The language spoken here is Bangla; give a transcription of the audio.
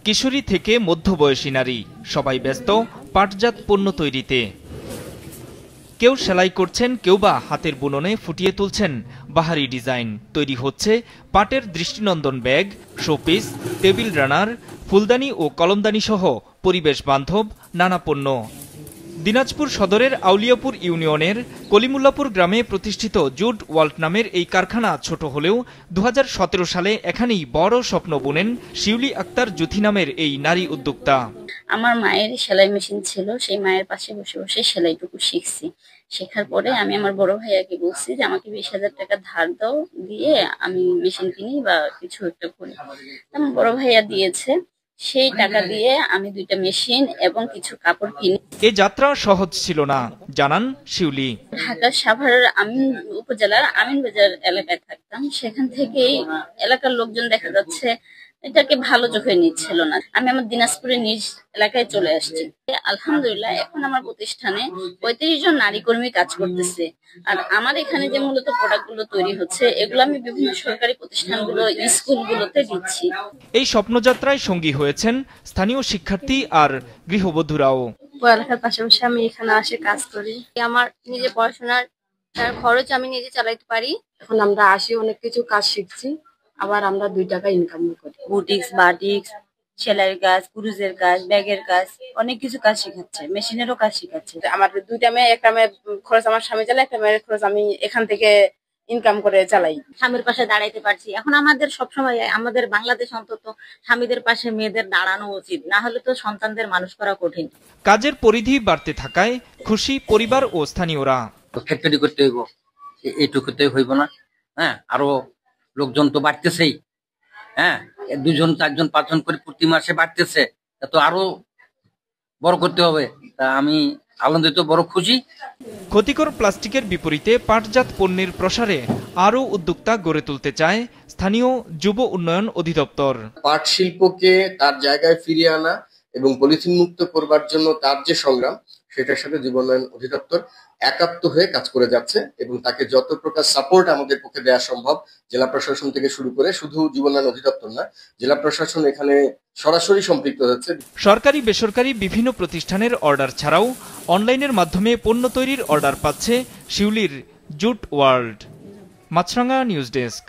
কিশোরী থেকে মধ্যবয়সী নারী সবাই ব্যস্ত পাটজাত পণ্য তৈরিতে। কেউ সেলাই করছেন, কেউ বা হাতের বুননে ফুটিয়ে তুলছেন বাহারি ডিজাইন। তৈরি হচ্ছে পাটের দৃষ্টিনন্দন ব্যাগ, শোপিস, টেবিল রানার, ফুলদানি ও কলমদানি সহ পরিবেশ বান্ধব নানা পণ্য। দিনাজপুর সদরের আউলিয়াপুর ইউনিয়নের কলিমুল্লাপুর গ্রামে প্রতিষ্ঠিত জুট ওয়ার্ল্ড নামের এই কারখানা ছোট হলেও 2017 সালে এখানেই বড় স্বপ্ন বুনেন শিউলি আক্তার জুথি নামের এই নারী উদ্যোক্তা। আমার মায়ের সেলাই মেশিন ছিল, সেই মায়ের পাশে বসে বসে সেলাইটুকু শিখছি। শেখার পরে আমি আমার বড় ভাইয়াকে বলছি যে আমাকে 20,000 টাকা ধার দাও, দিয়ে আমি মেশিন কিনি বা কিছু একটা করি। আমার বড় ভাইয়া দিয়েছে, সেই টাকা দিয়ে আমি 2টা মেশিন এবং কিছু কাপড় কিনি। এ যাত্রা সহজ ছিল না জানান শিউলি। ঢাকার সাভারের উপজেলার আমিনবাজার এলাকায় থাকতাম। সেখান থেকেই এলাকার লোকজন দেখা যাচ্ছে এটাকে ভালো চোখে নিচ্ছিল না। আমি আমার দিনাজপুরের নিজ এলাকায় চলে আসছি। আলহামদুলিল্লাহ এখন আমার প্রতিষ্ঠানে 35 জন নারী কর্মী কাজ করতেছে। আর আমার এখানে যে মূলত প্রোডাক্টগুলো তৈরি হচ্ছে, এগুলো আমি বিভিন্ন সরকারি প্রতিষ্ঠানগুলো, স্কুলগুলোতে দিচ্ছি। এই স্বপ্নযাত্রায় সঙ্গী হয়েছেন স্থানীয় শিক্ষার্থী আর গৃহবধূরাও। পড়ালেখার পাশাপাশি আমি এখানে আসে কাজ করি। আমার নিজে পড়াশোনার খরচ আমি নিজে চালাইতে পারি। এখন আমরা আসি, অনেক কিছু কাজ শিখছি, আবার আমরা 2 টাকা ইনকাম করি। বুটিক্স, বাটিক্স, সেলাইয়ের কাজ, কুরুজের কাজ, ব্যাগের কাজ, অনেক কিছু কাজ শেখাচ্ছে, মেশিনেরও কাজ শেখাচ্ছে। আমার 2টা মেয়ে, একটা মেয়ের খরচ আমার স্বামী চালায়, একটা মেয়ের খরচ আমি এখান থেকে ইনকাম করে চালাই। স্বামীর পাশে দাঁড়াইতে পারছি। এখন আমাদের সবসময় আমাদের বাংলাদেশ অন্তত স্বামীদের পাশে মেয়েদের দাঁড়ানো উচিত, না হলে তো সন্তানদের মানুষ করা কঠিন। কাজের পরিধি বাড়তে থাকায় খুশি পরিবার ও স্থানীয়রা। ফ্যাক্টরি করতে হইব, এইটুকুতে হইব না। হ্যাঁ, আরো লোকজন তো বাড়তেছেই। হ্যাঁ, 2 জন 4 জন 5 জন করে প্রতি মাসে বাড়তেছে, তো আরো বড় করতে হবে। তা আমি আনন্দিত, বড় খুশি। ক্ষতিকর প্লাস্টিকের বিপরীতে পাটজাত পণ্যের প্রসারে আরও উদ্যোক্তা গড়ে তুলতে চায় স্থানীয় যুব উন্নয়ন অধিদপ্তর। পাট শিল্পকে তার জায়গায় ফিরিয়ে আনা এবং পলিথিন মুক্ত করবার জন্য তার যে সংগ্রাম, সেটার সাথে যুব উন্নয়ন অধিদপ্তর একাত্ম হয়ে কাজ করে যাচ্ছে এবং তাকে যত প্রকার সাপোর্ট আমাদের পক্ষে দেওয়া সম্ভব, জেলা প্রশাসন থেকে শুরু করে, শুধু যুব উন্নয়ন অধিদপ্তর না, জেলা প্রশাসন এখানে সরাসরি সম্পৃক্ত হচ্ছে। সরকারি বেসরকারি বিভিন্ন প্রতিষ্ঠানের অর্ডার ছাড়াও অনলাইনের মাধ্যমে পণ্য তৈরির অর্ডার পাচ্ছে শিউলির জুট ওয়ার্ল্ড। মাছরাঙ্গা নিউজ ডেস্ক।